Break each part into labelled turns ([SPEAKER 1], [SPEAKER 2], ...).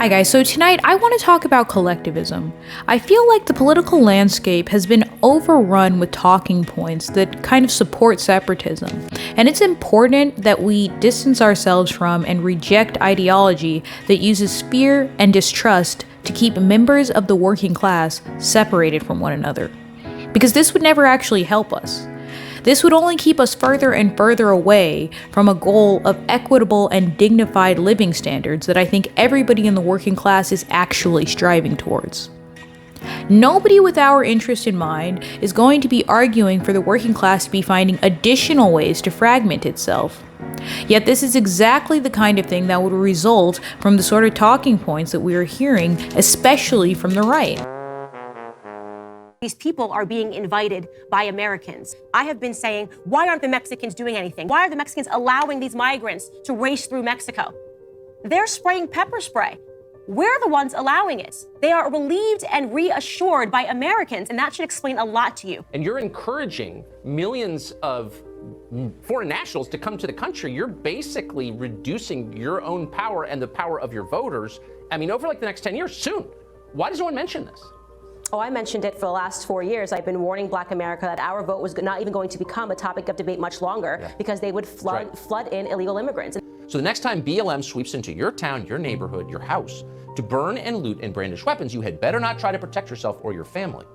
[SPEAKER 1] Hi guys, so tonight I want to talk about collectivism. I feel like the political landscape has been overrun with talking points that kind of support separatism, and it's important that we distance ourselves from and reject ideology that uses fear and distrust to keep members of the working class separated from one another. Because this would never actually help us. This would only keep us further and further away from a goal of equitable and dignified living standards that I think everybody in the working class is actually striving towards. Nobody with our interest in mind is going to be arguing for the working class to be finding additional ways to fragment itself. Yet this is exactly the kind of thing that would result from the sort of talking points that we are hearing, especially from the right.
[SPEAKER 2] These people are being invited by Americans. I have been saying, why aren't the Mexicans doing anything? Why are the Mexicans allowing these migrants to race through Mexico? They're spraying pepper spray. We're the ones allowing it. They are relieved and reassured by Americans, and that should explain a lot to you.
[SPEAKER 3] And you're encouraging millions of foreign nationals to come to the country. You're basically reducing your own power and the power of your voters. I mean, over like the next 10 years, soon. Why does no one mention this?
[SPEAKER 2] Oh, I mentioned it for the last 4 years. I've been warning Black America that our vote was not even going to become a topic of debate much longer because they would flood in illegal immigrants.
[SPEAKER 3] So the next time BLM sweeps into your town, your neighborhood, your house, to burn and loot and brandish weapons, you had better not try to protect yourself or your family.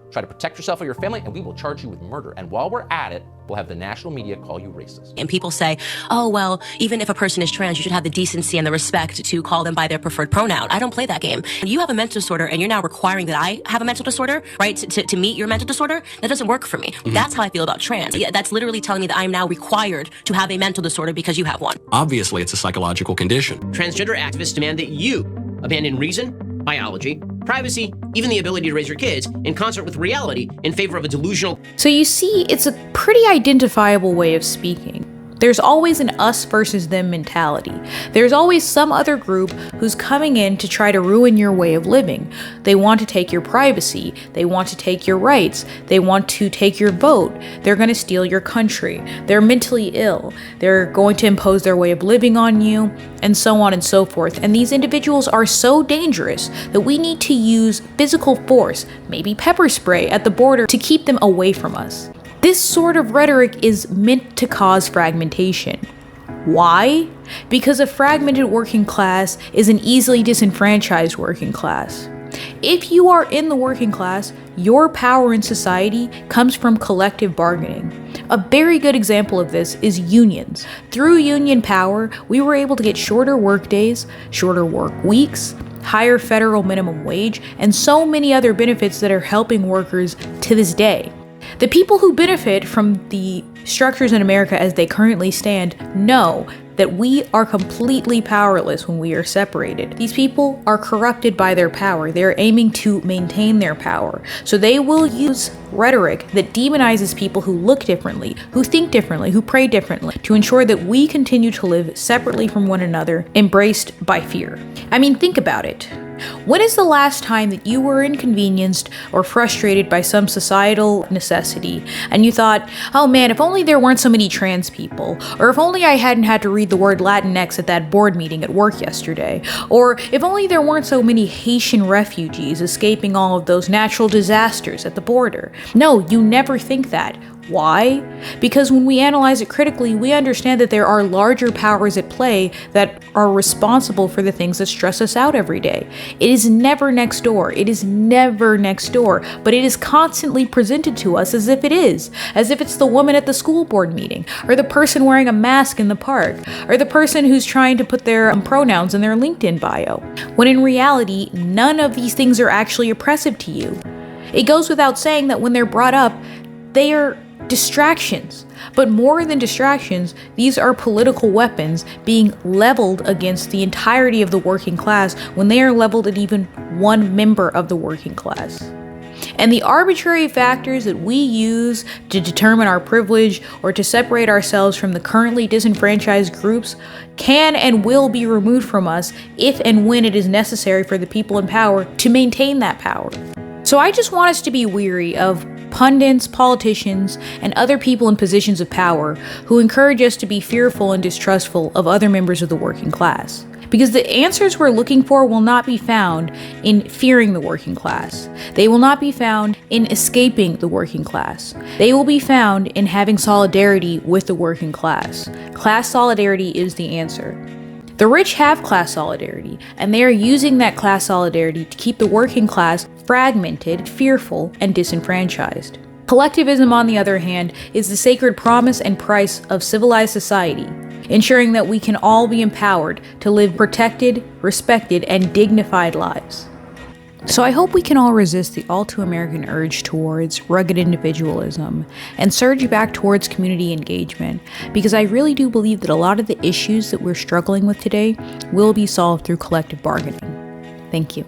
[SPEAKER 3] Try to protect yourself or your family, and we will charge you with murder. And while we're at it, we'll have the national media call you racist.
[SPEAKER 4] And people say, oh, well, even if a person is trans, you should have the decency and the respect to call them by their preferred pronoun. I don't play that game. You have a mental disorder, and you're now requiring that I have a mental disorder, right, to meet your mental disorder? That doesn't work for me. Mm-hmm. That's how I feel about trans. That's literally telling me that I'm now required to have a mental disorder because you have one.
[SPEAKER 5] Obviously, it's a psychological condition.
[SPEAKER 6] Transgender activists demand that you abandon reason, biology, privacy, even the ability to raise your kids in concert with reality in favor of a delusional.
[SPEAKER 1] So you see, it's a pretty identifiable way of speaking. There's always an us versus them mentality. There's always some other group who's coming in to try to ruin your way of living. They want to take your privacy. They want to take your rights. They want to take your vote. They're going to steal your country. They're mentally ill. They're going to impose their way of living on you, and so on and so forth. And these individuals are so dangerous that we need to use physical force, maybe pepper spray at the border, to keep them away from us. This sort of rhetoric is meant to cause fragmentation. Why? Because a fragmented working class is an easily disenfranchised working class. If you are in the working class, your power in society comes from collective bargaining. A very good example of this is unions. Through union power, we were able to get shorter work days, shorter work weeks, higher federal minimum wage, and so many other benefits that are helping workers to this day. The people who benefit from the structures in America as they currently stand know that we are completely powerless when we are separated. These people are corrupted by their power. They are aiming to maintain their power. So they will use rhetoric that demonizes people who look differently, who think differently, who pray differently, to ensure that we continue to live separately from one another, embraced by fear. I mean, think about it. When is the last time that you were inconvenienced or frustrated by some societal necessity and you thought, oh man, if only there weren't so many trans people, or if only I hadn't had to read the word Latinx at that board meeting at work yesterday, or if only there weren't so many Haitian refugees escaping all of those natural disasters at the border? No, you never think that. Why? Because when we analyze it critically, we understand that there are larger powers at play that are responsible for the things that stress us out every day. It is never next door. It is never next door, but it is constantly presented to us as if it is, as if it's the woman at the school board meeting, or the person wearing a mask in the park, or the person who's trying to put their pronouns in their LinkedIn bio, when in reality, none of these things are actually oppressive to you. It goes without saying that when they're brought up, they are distractions. But more than distractions, these are political weapons being leveled against the entirety of the working class when they are leveled at even one member of the working class. And the arbitrary factors that we use to determine our privilege or to separate ourselves from the currently disenfranchised groups can and will be removed from us if and when it is necessary for the people in power to maintain that power. So I just want us to be weary of pundits, politicians, and other people in positions of power who encourage us to be fearful and distrustful of other members of the working class. Because the answers we're looking for will not be found in fearing the working class. They will not be found in escaping the working class. They will be found in having solidarity with the working class. Class solidarity is the answer. The rich have class solidarity, and they are using that class solidarity to keep the working class fragmented, fearful, and disenfranchised. Collectivism, on the other hand, is the sacred promise and price of civilized society, ensuring that we can all be empowered to live protected, respected, and dignified lives. So I hope we can all resist the all-too-American urge towards rugged individualism and surge back towards community engagement, because I really do believe that a lot of the issues that we're struggling with today will be solved through collective bargaining. Thank you.